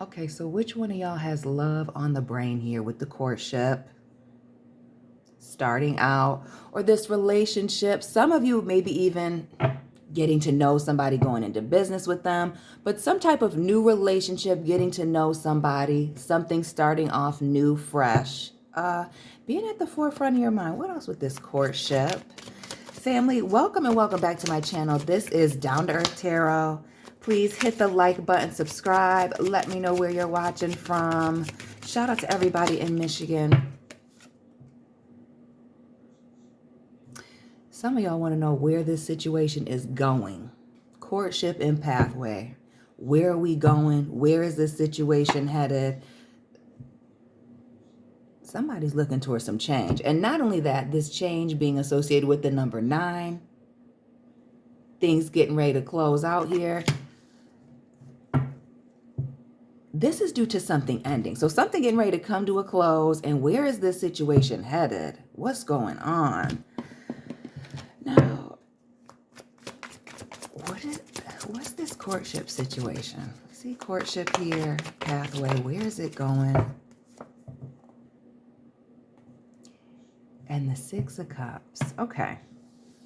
Okay, so which one of y'all has love on the brain here with the courtship? Starting out, or this relationship. Some of you maybe even getting to know somebody, going into business with them, but some type of new relationship, getting to know somebody, something starting off new, fresh, being at the forefront of your mind. What else with this courtship? Family, welcome and welcome back to my channel. This is Down to Earth Tarot. Please hit the like button, subscribe, let me know where you're watching from. Shout out to everybody in Michigan. Some of y'all want to know where this situation is going. Courtship and pathway. Where are we going? Where is this situation headed? Somebody's looking towards some change. And not only that, this change being associated with the number 9. Things getting ready to close out here. This is due to something ending. So something getting ready to come to a close. And where is this situation headed? What's going on? Now, what's this courtship situation? See courtship here, pathway. Where is it going? And the 6 of Cups. Okay.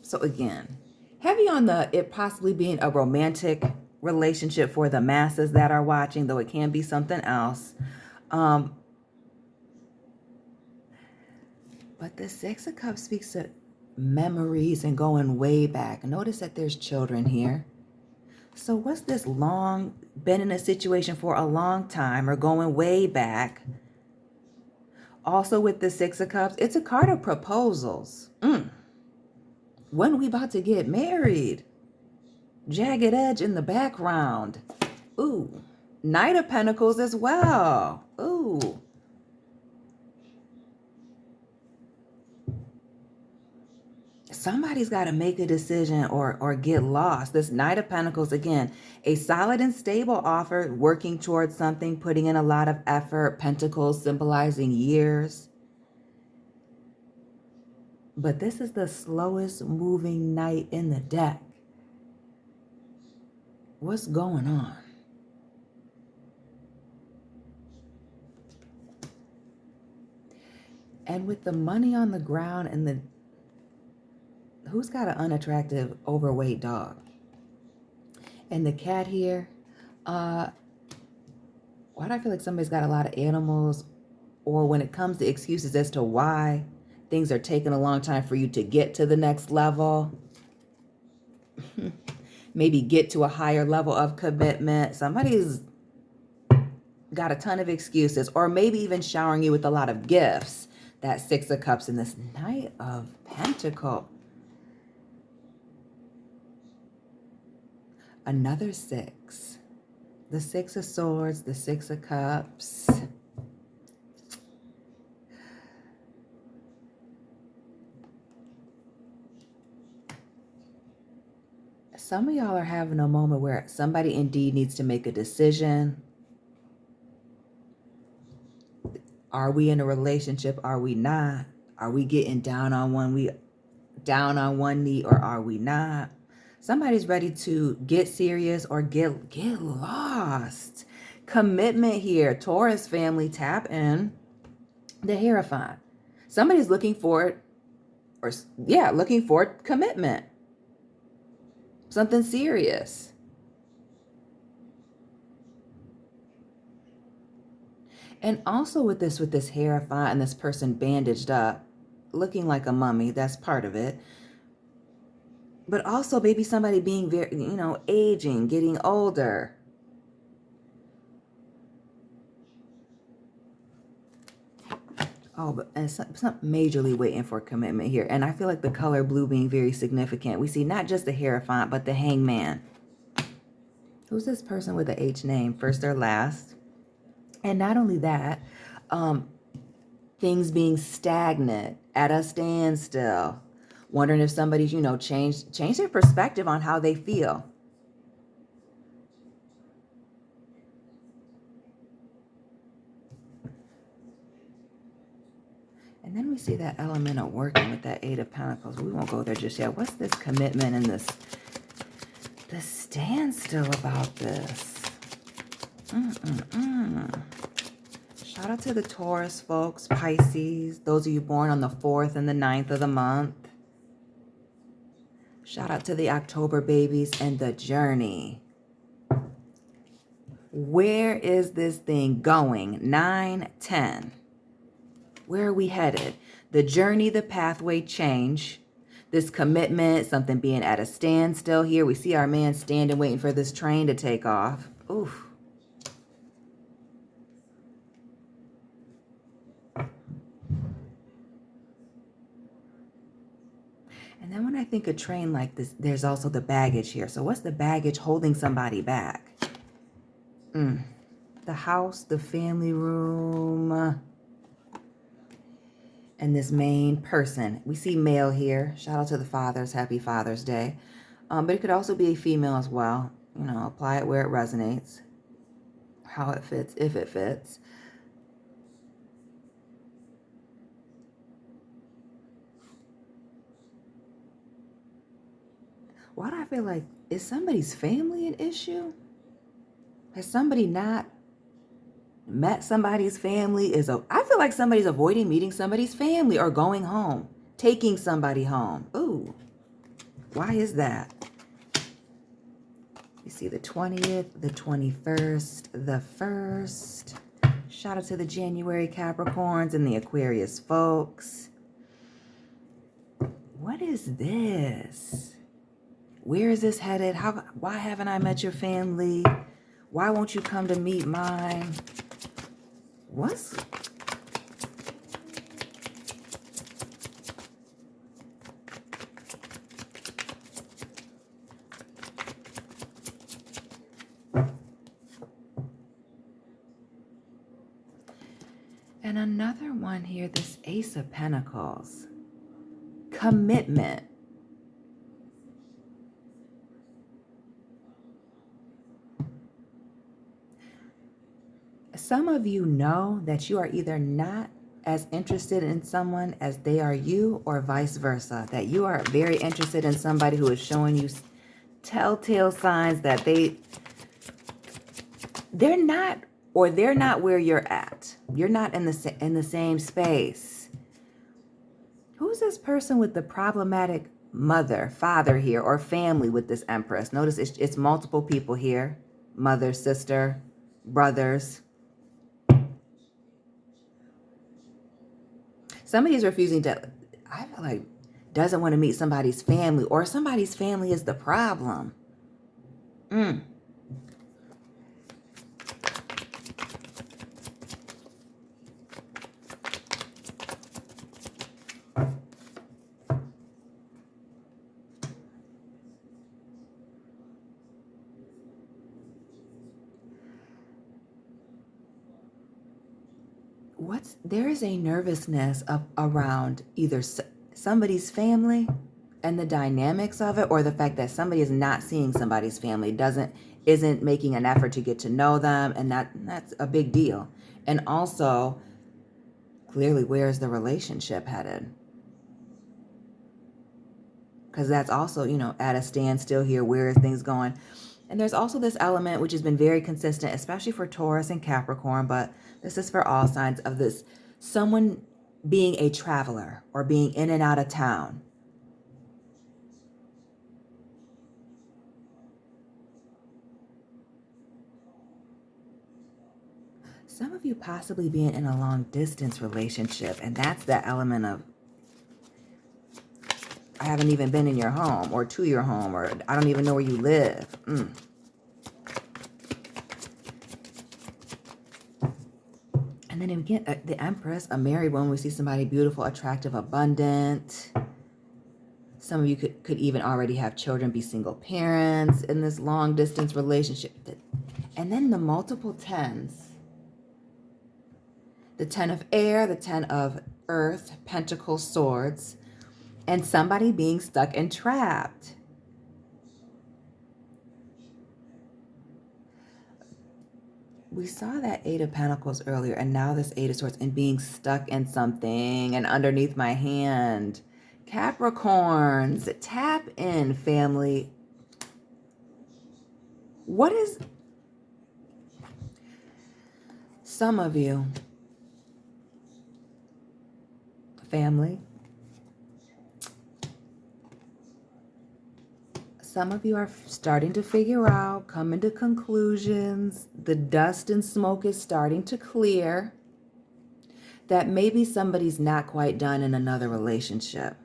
So again, heavy on it possibly being a romantic relationship for the masses that are watching, though it can be something else. But the 6 of Cups speaks to memories and going way back. Notice that there's children here. So what's this been in a situation for a long time or going way back? Also with the 6 of Cups, it's a card of proposals. When are we about to get married? Jagged edge in the background. Ooh. Knight of Pentacles as well. Ooh. Somebody's got to make a decision or get lost. This Knight of Pentacles, again, a solid and stable offer, working towards something, putting in a lot of effort. Pentacles symbolizing years. But this is the slowest moving knight in the deck. What's going on? And with the money on the ground and who's got an unattractive, overweight dog? And the cat here, why do I feel like somebody's got a lot of animals? Or when it comes to excuses as to why things are taking a long time for you to get to the next level. Maybe get to a higher level of commitment. Somebody's got a ton of excuses. Or maybe even showering you with a lot of gifts. That 6 of Cups and this Knight of Pentacles. Another 6. The 6 of Swords, the 6 of Cups. Some of y'all are having a moment where somebody indeed needs to make a decision. Are we in a relationship? Are we not? Are we getting down on one knee, or are we not? Somebody's ready to get serious or get lost. Commitment here. Taurus family, tap in. The Hierophant. Somebody's looking for commitment. Something serious. And also with this Hierophant and this person bandaged up, looking like a mummy, that's part of it. But also maybe somebody being very, aging, getting older. Oh, but and some majorly waiting for commitment here. And I feel like the color blue being very significant. We see not just the Hierophant, but the Hangman. Who's this person with the H name? First or last? And not only that, things being stagnant, at a standstill. Wondering if somebody's, changed their perspective on how they feel. And then we see that element of working with that 8 of Pentacles. We won't go there just yet. What's this commitment and this standstill about this? to the Taurus folks, Pisces, those of you born on the 4th and the 9th of the month. Shout out to the October babies and the journey. Where is this thing going? 9, 10. Where are we headed? The journey, the pathway, change. This commitment, something being at a standstill here. We see our man standing waiting for this train to take off. Oof. And then when I think of train like this, there's also the baggage here. So what's the baggage holding somebody back? The house, the family room, and this main person. We see male here. Shout out to the fathers. Happy Father's Day. But it could also be a female as well. You know, apply it where it resonates. How it fits, if it fits. Why do I feel like, is somebody's family an issue? Has somebody not met somebody's family? I feel like somebody's avoiding meeting somebody's family or going home, taking somebody home. Ooh, why is that? You see the 20th, the 21st, the 1st. Shout out to the January Capricorns and the Aquarius folks. What is this? Where is this headed? Why haven't I met your family? Why won't you come to meet mine? What's... And another one here, this Ace of Pentacles. Commitment. Some of you know that you are either not as interested in someone as they are you, or vice versa. That you are very interested in somebody who is showing you telltale signs that they're not, or they're not where you're at. You're not in the same space. Who's this person with the problematic mother, father here, or family with this Empress? Notice it's multiple people here. Mother, sister, brothers. Somebody is refusing to, I feel like, doesn't want to meet somebody's family, or somebody's family is the problem. There is a nervousness around either somebody's family and the dynamics of it, or the fact that somebody is not seeing somebody's family, isn't making an effort to get to know them, and that's a big deal. And also, clearly, where is the relationship headed? Because that's also, at a standstill here. Where is things going? And there's also this element which has been very consistent, especially for Taurus and Capricorn, but this is for all signs, of this someone being a traveler or being in and out of town. Some of you possibly being in a long distance relationship, and that's that element of, I haven't even been in your home or to your home, or I don't even know where you live. And then again, the Empress, a married woman, we see somebody beautiful, attractive, abundant. Some of you could even already have children, be single parents in this long distance relationship. And then the multiple tens. The 10 of air, the 10 of earth, pentacles, swords, and somebody being stuck and trapped. We saw that 8 of Pentacles earlier, and now this 8 of Swords, and being stuck in something, and underneath my hand. Capricorns, tap in, family. What is... Some of you, family. Some of you are starting to figure out, coming to conclusions. The dust and smoke is starting to clear. That maybe somebody's not quite done in another relationship.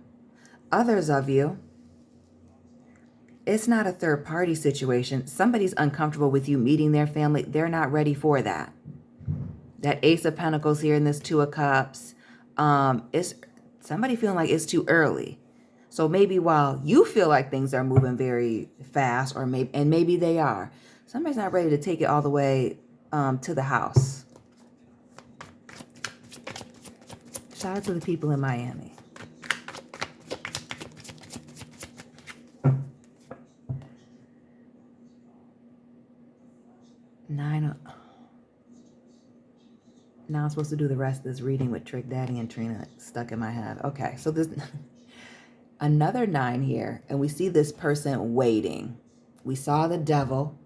Others of you, it's not a third party situation. Somebody's uncomfortable with you meeting their family. They're not ready for that. That Ace of Pentacles here and this Two of Cups. It's somebody feeling like it's too early. So maybe while you feel like things are moving very fast, or maybe they are, somebody's not ready to take it all the way to the house. Shout out to the people in Miami. Now I'm supposed to do the rest of this reading with Trick Daddy and Trina stuck in my head. Okay, so there's another 9 here, and we see this person waiting. We saw the devil,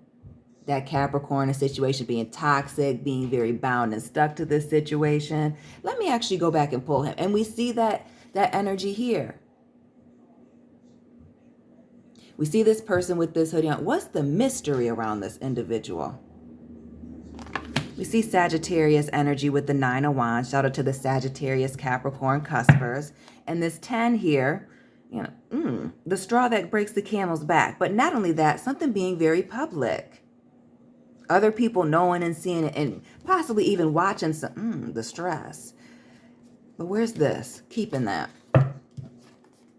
that Capricorn, a situation being toxic, being very bound and stuck to this situation. Let me actually go back and pull him. And we see that energy here. We see this person with this hoodie on. What's the mystery around this individual? We see Sagittarius energy with the 9 of Wands. Shout out to the Sagittarius Capricorn cuspers. And this 10 here, you know, the straw that breaks the camel's back. But not only that, something being very public. Other people knowing and seeing it, and possibly even watching some, the stress. But where's this? Keeping that.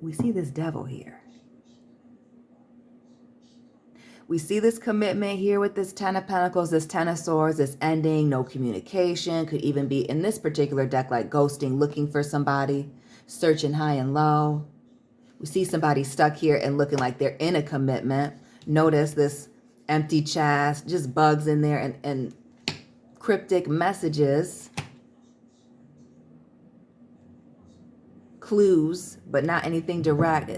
We see this devil here. We see this commitment here with this 10 of Pentacles, this 10 of Swords, this ending, no communication. Could even be, in this particular deck, like ghosting, looking for somebody, searching high and low. We see somebody stuck here and looking like they're in a commitment. Notice this empty chest, just bugs in there, and cryptic messages. Clues, but not anything direct.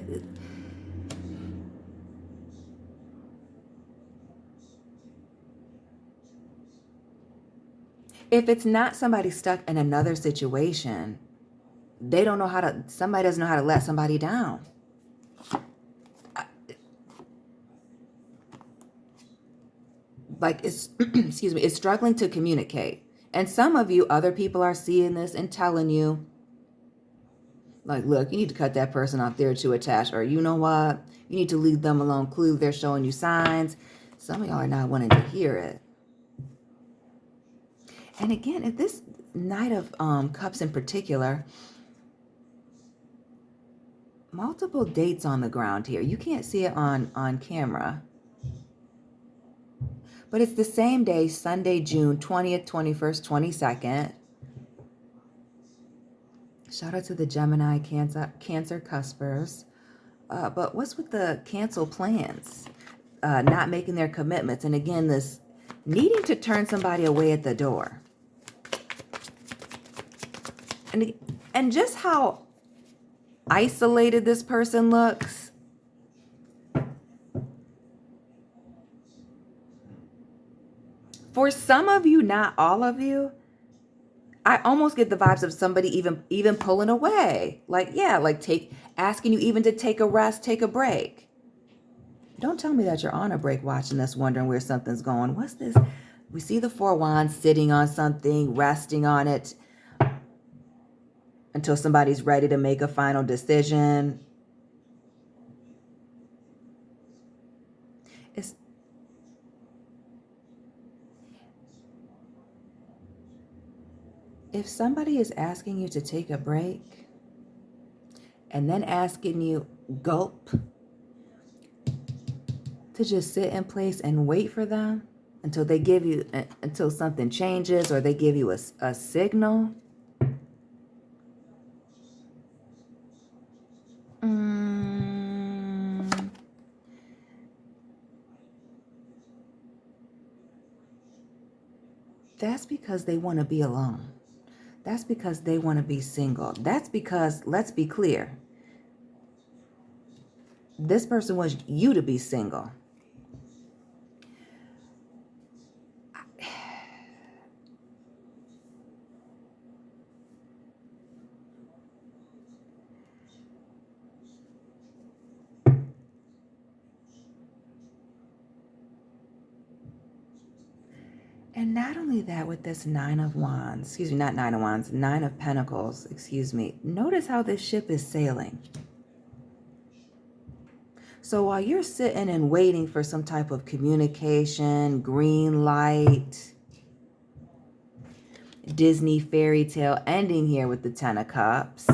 If it's not somebody stuck in another situation, they don't know how to, somebody doesn't know how to let somebody down. Like it's, excuse me, it's struggling to communicate. And some of you, other people are seeing this and telling you, like, look, you need to cut that person off, they're too attached. Or you know what? You need to leave them alone. Clearly they're showing you signs. Some of y'all are not wanting to hear it. And again, if this Knight of Cups in particular, multiple dates on the ground here. You can't see it on camera. But it's the same day, Sunday, June 20th, 21st, 22nd. Shout out to the Gemini, Cancer cuspers. But what's with the cancel plans? Not making their commitments. And again, this needing to turn somebody away at the door. And just how isolated this person looks. For some of you, not all of you, I almost get the vibes of somebody even pulling away. Like, yeah, like asking you even to take a rest, take a break. Don't tell me that you're on a break watching this, wondering where something's going. What's this? We see the 4 wands sitting on something, resting on it until somebody's ready to make a final decision. If somebody is asking you to take a break and then asking you, gulp, to just sit in place and wait for them until they give you, until something changes or they give you a signal. That's because they want to be alone. That's because they want to be single. That's because, let's be clear, this person wants you to be single. And not only that, with this Nine of Wands, excuse me, not Nine of Wands, Nine of Pentacles, excuse me. Notice how this ship is sailing. So while you're sitting and waiting for some type of communication, green light, Disney fairy tale ending here with the Ten of Cups,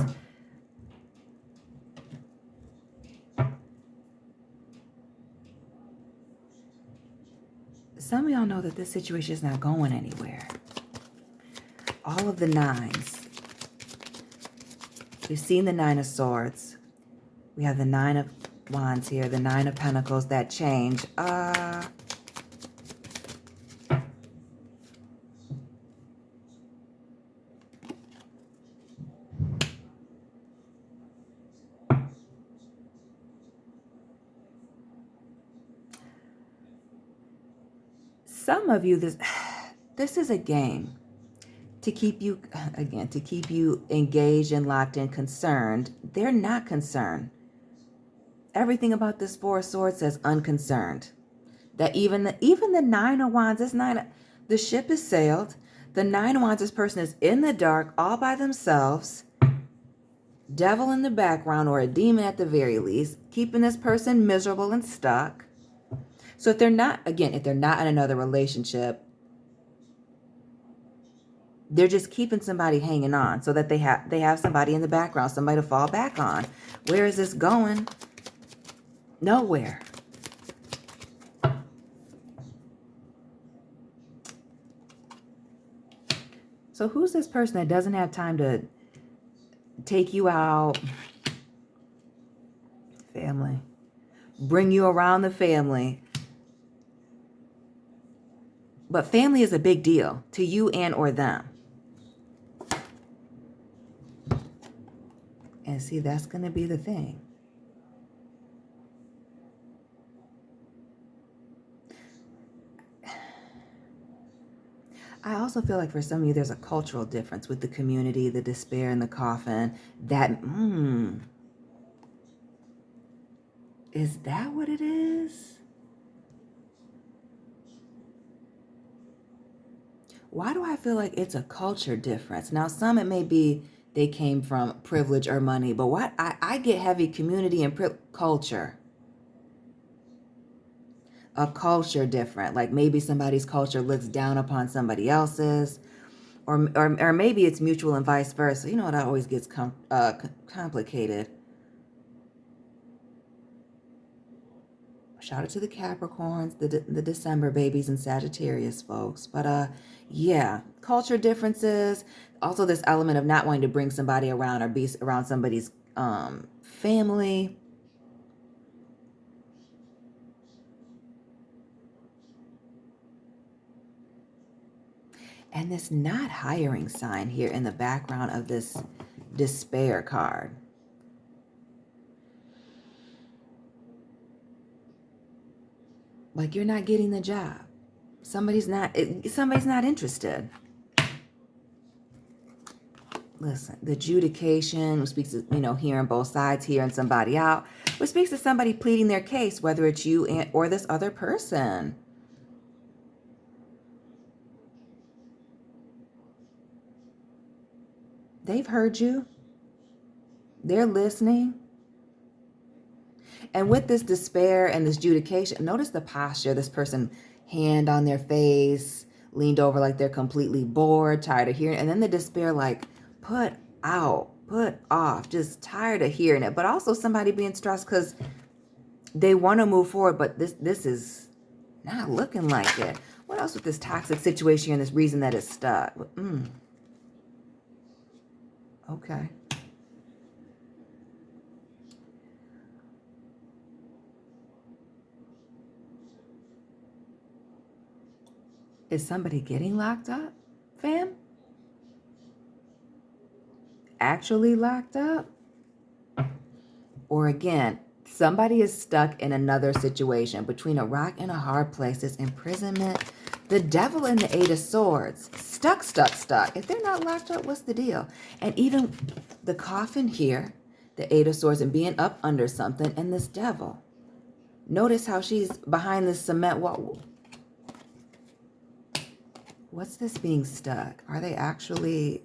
some of y'all know that this situation is not going anywhere. All of the nines. We've seen the Nine of Swords. We have the Nine of Wands here, the Nine of Pentacles, that change. Some of you, this is a game to keep you, again, to keep you engaged and locked in, concerned. They're not concerned. Everything about this Four of Swords says unconcerned. That even the Nine of Wands, the ship is sailed. The Nine of Wands, this person is in the dark all by themselves. Devil in the background, or a demon at the very least, keeping this person miserable and stuck. So if they're not in another relationship, they're just keeping somebody hanging on so that they have somebody in the background, somebody to fall back on. Where is this going? Nowhere. So who's this person that doesn't have time to take you out? Family. Bring you around the family. But family is a big deal to you and or them. And see, that's going to be the thing. I also feel like for some of you, there's a cultural difference with the community, the despair in the coffin. Is that what it is? Why do I feel like it's a culture difference? Now, some it may be they came from privilege or money, but what I get heavy community and culture. A culture different, like maybe somebody's culture looks down upon somebody else's, or maybe it's mutual and vice versa. You know, it always gets complicated. Shout out to the Capricorns, the December babies, and Sagittarius folks. But yeah, culture differences. Also, this element of not wanting to bring somebody around or be around somebody's family. And this not hiring sign here in the background of this despair card. Like you're not getting the job. Somebody's not interested. Listen, the adjudication, which speaks to, hearing both sides, hearing somebody out, which speaks to somebody pleading their case, whether it's you or this other person. They've heard you. They're listening. And with this despair and this adjudication, notice the posture. This person, hand on their face, leaned over like they're completely bored, tired of hearing. And then the despair, like, put out, put off, just tired of hearing it. But also somebody being stressed because they want to move forward, but this is not looking like it. What else with this toxic situation and this reason that it's stuck? Okay. Is somebody getting locked up, fam? Actually locked up? Or again, somebody is stuck in another situation between a rock and a hard place. This imprisonment, the devil and the Eight of Swords. Stuck. If they're not locked up, what's the deal? And even the coffin here, the Eight of Swords, and being up under something, and this devil. Notice how she's behind this cement wall. What's this being stuck? Are they actually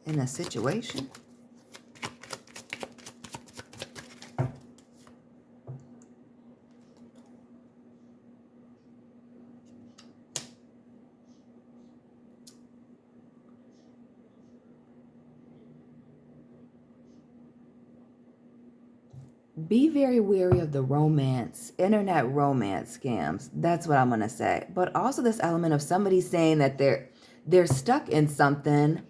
in a situation? Be very wary of the internet romance scams. That's what I'm going to say. But also this element of somebody saying that they're stuck in something.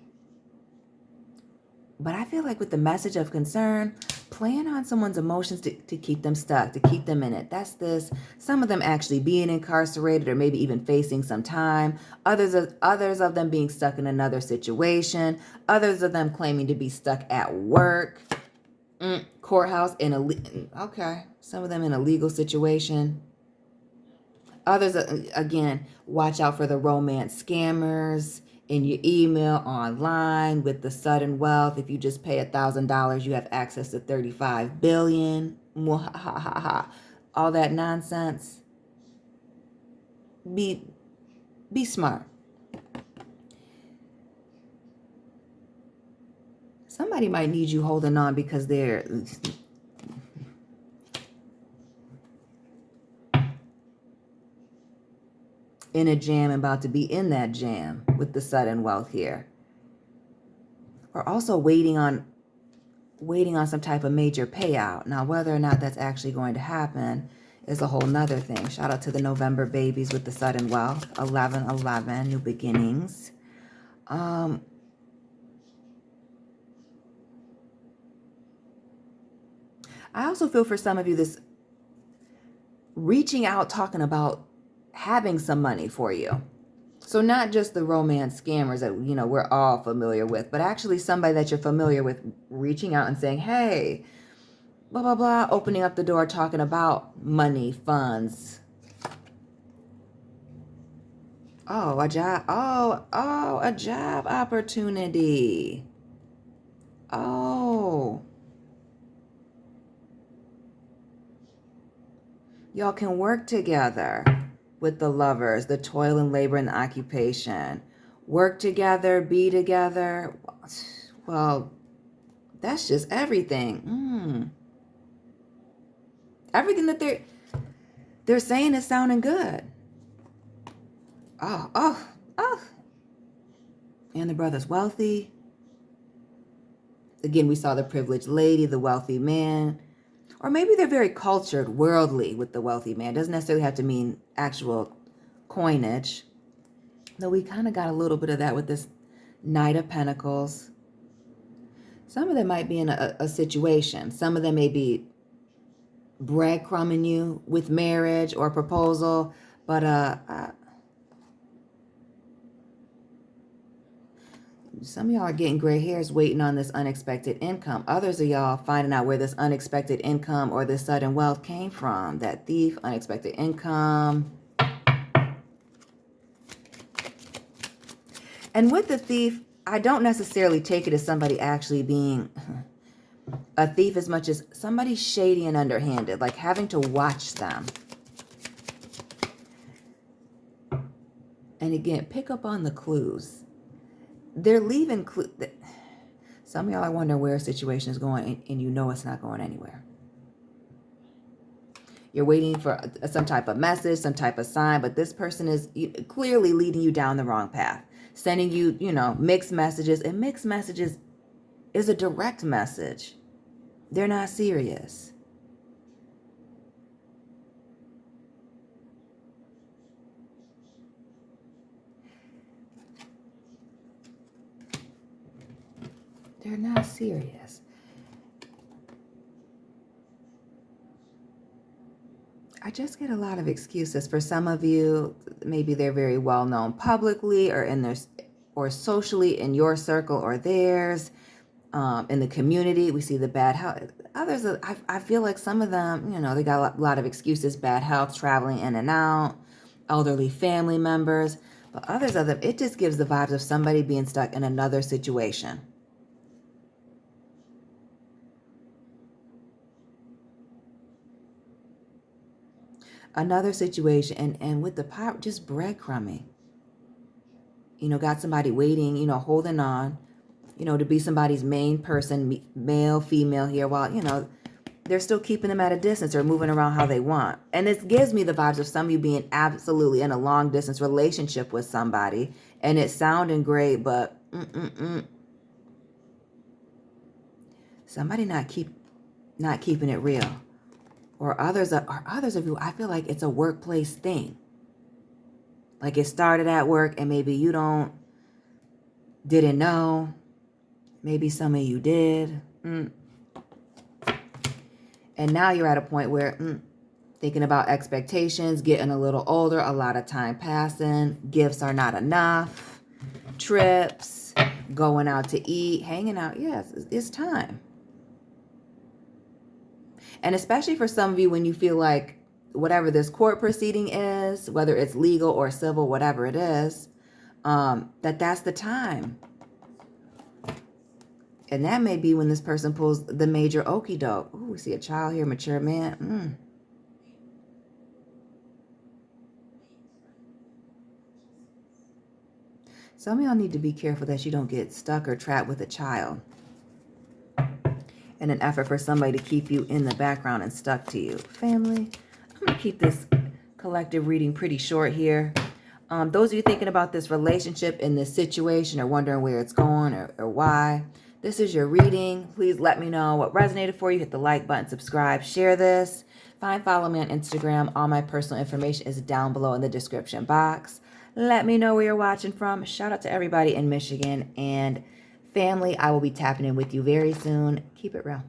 But I feel like with the message of concern, playing on someone's emotions to keep them stuck, to keep them in it. That's this. Some of them actually being incarcerated or maybe even facing some time. Others of them being stuck in another situation. Others of them claiming to be stuck at work. Courthouse okay, some of them in a legal situation. Others, again, watch out for the romance scammers in your email, online, with the sudden wealth. If you just pay $1,000, you have access to 35 billion. All that nonsense. Be smart. Somebody might need you holding on because they're in a jam, about to be in that jam with the sudden wealth here. Or also waiting on some type of major payout. Now, whether or not that's actually going to happen is a whole nother thing. Shout out to the November babies with the sudden wealth. 1111, new beginnings. I also feel for some of you this reaching out, talking about having some money for you. So not just the romance scammers that, we're all familiar with, but actually somebody that you're familiar with reaching out and saying, hey, blah, blah, blah, opening up the door, talking about money, funds. Oh, a job. Oh, a job opportunity. Oh. Y'all can work together with the lovers, the toil and labor and the occupation. Work together, be together. Well, that's just everything. Everything that they're saying is sounding good. Oh. And the brother's wealthy. Again, we saw the privileged lady, the wealthy man. Or maybe they're very cultured, worldly with the wealthy man. Doesn't necessarily have to mean actual coinage. Though we kind of got a little bit of that with this Knight of Pentacles. Some of them might be in a situation. Some of them may be breadcrumbing you with marriage or proposal. But some of y'all are getting gray hairs waiting on this unexpected income. Others of y'all finding out where this unexpected income or this sudden wealth came from. That thief, unexpected income. And with the thief, I don't necessarily take it as somebody actually being a thief as much as somebody shady and underhanded, like having to watch them. And again, pick up on the clues. They're leaving clues. Some of y'all are wondering where a situation is going, and you know it's not going anywhere. You're waiting for some type of message, some type of sign, but this person is clearly leading you down the wrong path. Sending you, mixed messages. And mixed messages is a direct message. They're not serious. They're not serious. I just get a lot of excuses. For some of you, maybe they're very well known publicly or socially in your circle or theirs. In the community, we see the bad health. Others, I feel like some of them, they got a lot of excuses. Bad health, traveling in and out, elderly family members. But others of them, it just gives the vibes of somebody being stuck in another situation. Another situation, and with the power, just breadcrumbing. You know, got somebody waiting, you know, holding on, you know, to be somebody's main person, male, female here, while, you know, they're still keeping them at a distance or moving around how they want. And it gives me the vibes of some of you being absolutely in a long distance relationship with somebody, and it's sounding great, but somebody not keeping it real. Or others of you, I feel like it's a workplace thing. Like it started at work and maybe you didn't know. Maybe some of you did. And now you're at a point where thinking about expectations, getting a little older, a lot of time passing, gifts are not enough, trips, going out to eat, hanging out. Yes, it's time. And especially for some of you, when you feel like whatever this court proceeding is, whether it's legal or civil, whatever it is, that's the time. And that may be when this person pulls the major okie doke. Ooh, we see a child here, mature man. Some of y'all need to be careful that you don't get stuck or trapped with a child in an effort for somebody to keep you in the background and stuck to you. Family, I'm going to keep this collective reading pretty short here. Those of you thinking about this relationship in this situation or wondering where it's going or why, this is your reading. Please let me know what resonated for you. Hit the like button, subscribe, share this. Follow me on Instagram. All my personal information is down below in the description box. Let me know where you're watching from. Shout out to everybody in Michigan. And family, I will be tapping in with you very soon. Keep it real.